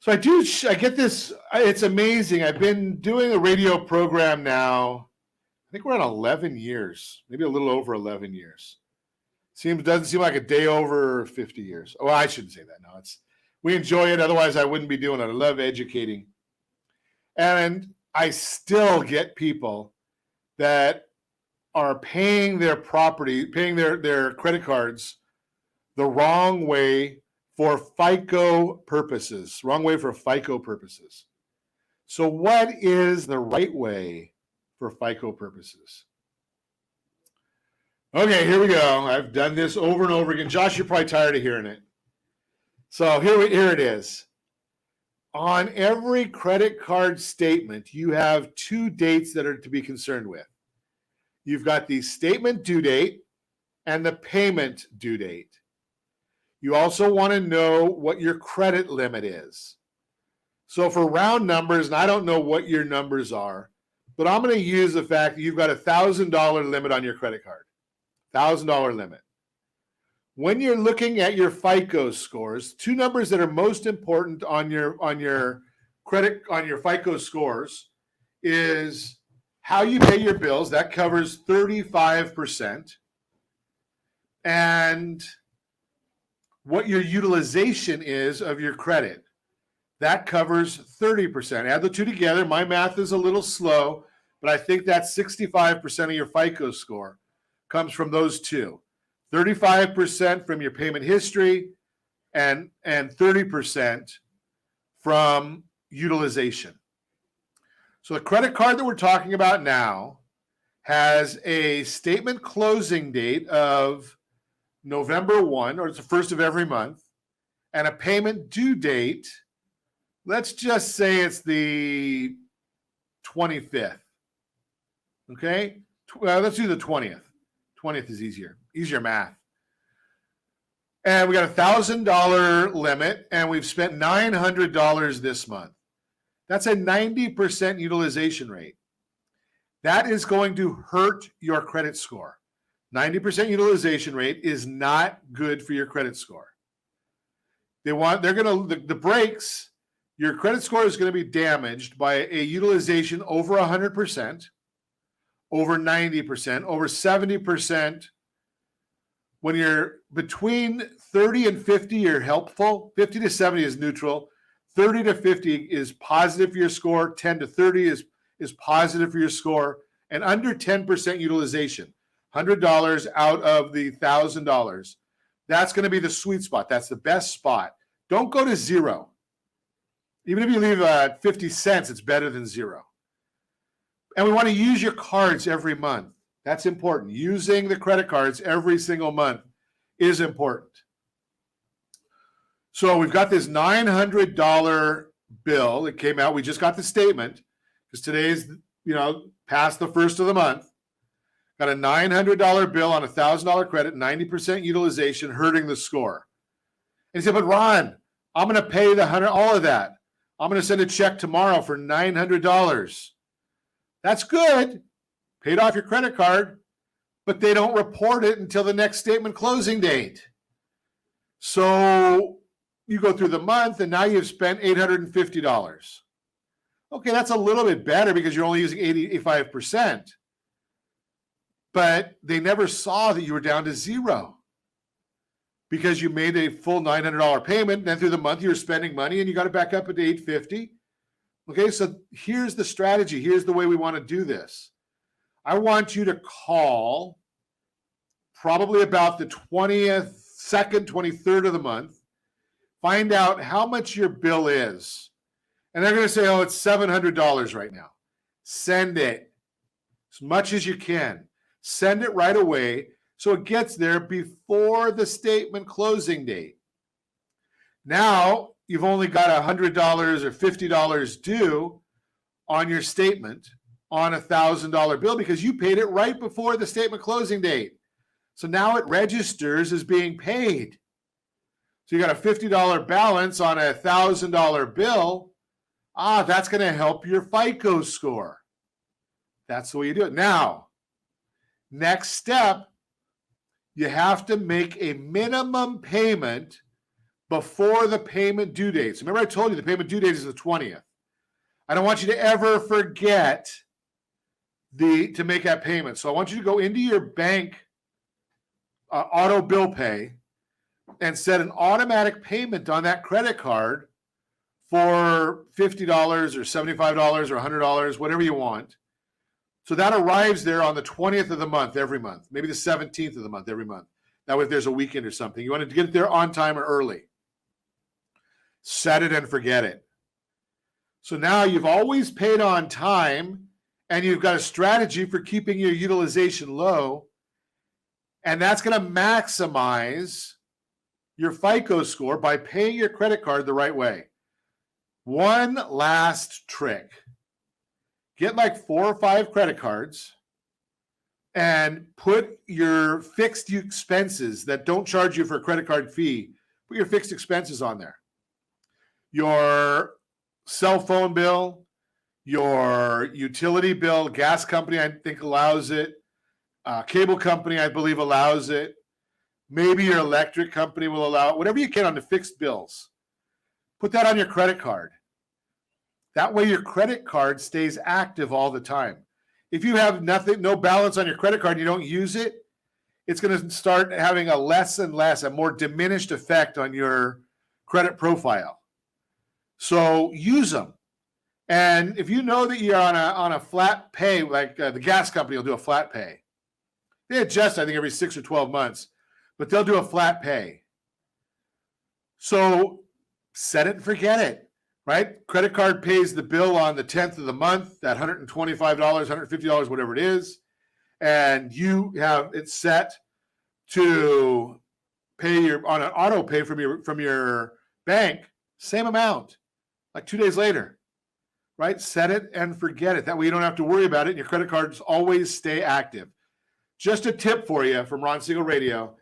So I get this. It's amazing. I've been doing a radio program now. I think we're on 11 years, maybe a little over 11 years. Doesn't seem like a day over 50 years. Oh, I shouldn't say that. No, we enjoy it. Otherwise, I wouldn't be doing it. I love educating. And I still get people that are paying their credit cards the wrong way for FICO purposes. So what is the right way for FICO purposes? Okay, here we go. I've done this over and over again. Josh, you're probably tired of hearing it. So here it is. On every credit card statement, you have two dates that are to be concerned with. You've got the statement due date and the payment due date. You also want to know what your credit limit is. So for round numbers, and I don't know what your numbers are, but I'm going to use the fact that you've got a $1,000 limit on your credit card. $1,000 limit. When you're looking at your FICO scores, two numbers that are most important on your FICO scores is how you pay your bills. That covers 35%. And what your utilization is of your credit. That covers 30%. Add the two together. My math is a little slow, but I think that 65% of your FICO score comes from those two. 35% from your payment history and 30% from utilization. So the credit card that we're talking about now has a statement closing date of November 1, or it's the first of every month, and a payment due date, let's just say it's the 25th. Okay? Let's do the 20th. 20th is easier math. And we got a $1,000 limit, and we've spent $900 this month. That's a 90% utilization rate. That is going to hurt your credit score. 90% utilization rate is not good for your credit score. The breaks, your credit score is going to be damaged by a utilization over 100%, over 90%, over 70%. When you're between 30 and 50, you're helpful. 50 to 70 is neutral. 30 to 50 is positive for your score. 10 to 30 is positive for your score. And under 10% utilization, $100 out of the $1,000, that's going to be the sweet spot. That's the best spot. Don't go to zero. Even if you leave at 50 cents, it's better than zero. And we want to use your cards every month. That's important. Using the credit cards every single month is important. So we've got this $900 bill that came out. We just got the statement because today's, past the first of the month. Got a $900 bill on a $1,000 credit, 90% utilization, hurting the score. And he said, but Ron, I'm going to pay all of that. I'm going to send a check tomorrow for $900. That's good. Paid off your credit card, but they don't report it until the next statement closing date. So you go through the month and now you've spent $850. Okay, that's a little bit better because you're only using 85%. But they never saw that you were down to zero because you made a full $900 payment. Then through the month, you were spending money and you got it back up to $850. Okay, so here's the strategy. Here's the way we want to do this. I want you to call probably about the 20th, 2nd, 23rd of the month. Find out how much your bill is. And they're going to say, oh, it's $700 right now. Send it as much as you can. Send it right away so it gets there before the statement closing date. Now, you've only got $100 or $50 due on your statement on a $1,000 bill because you paid it right before the statement closing date. So now it registers as being paid. So you got a $50 balance on a $1,000 bill. That's going to help your FICO score. That's the way you do it. Now, next step, you have to make a minimum payment before the payment due date. So remember I told you the payment due date is the 20th. I don't want you to ever forget to make that payment. So I want you to go into your bank auto bill pay and set an automatic payment on that credit card for $50 or $75 or $100, whatever you want. So that arrives there on the 20th of the month every month, maybe the 17th of the month every month. That way, if there's a weekend or something, you want to get it there on time or early. Set it and forget it. So now you've always paid on time and you've got a strategy for keeping your utilization low. And that's going to maximize your FICO score by paying your credit card the right way. One last trick. Get like 4 or 5 credit cards and put your fixed expenses that don't charge you for a credit card fee. Put your fixed expenses on there. Your cell phone bill, your utility bill, gas company, I think allows it. Cable company, I believe, allows it. Maybe your electric company will allow it. Whatever you can on the fixed bills. Put that on your credit card. That way your credit card stays active all the time. If you have no balance on your credit card and you don't use it, it's going to start having a less and less, a more diminished effect on your credit profile. So use them. And if you know that you're on a flat pay, like the gas company will do a flat pay. They adjust, I think, every 6 or 12 months, but they'll do a flat pay. So set it and forget it, right? Credit card pays the bill on the 10th of the month, that $125, $150, whatever it is, and you have it set to pay on an auto pay from your bank, same amount, like 2 days later, right? Set it and forget it. That way you don't have to worry about it, and your credit cards always stay active. Just a tip for you from Ron Siegel Radio.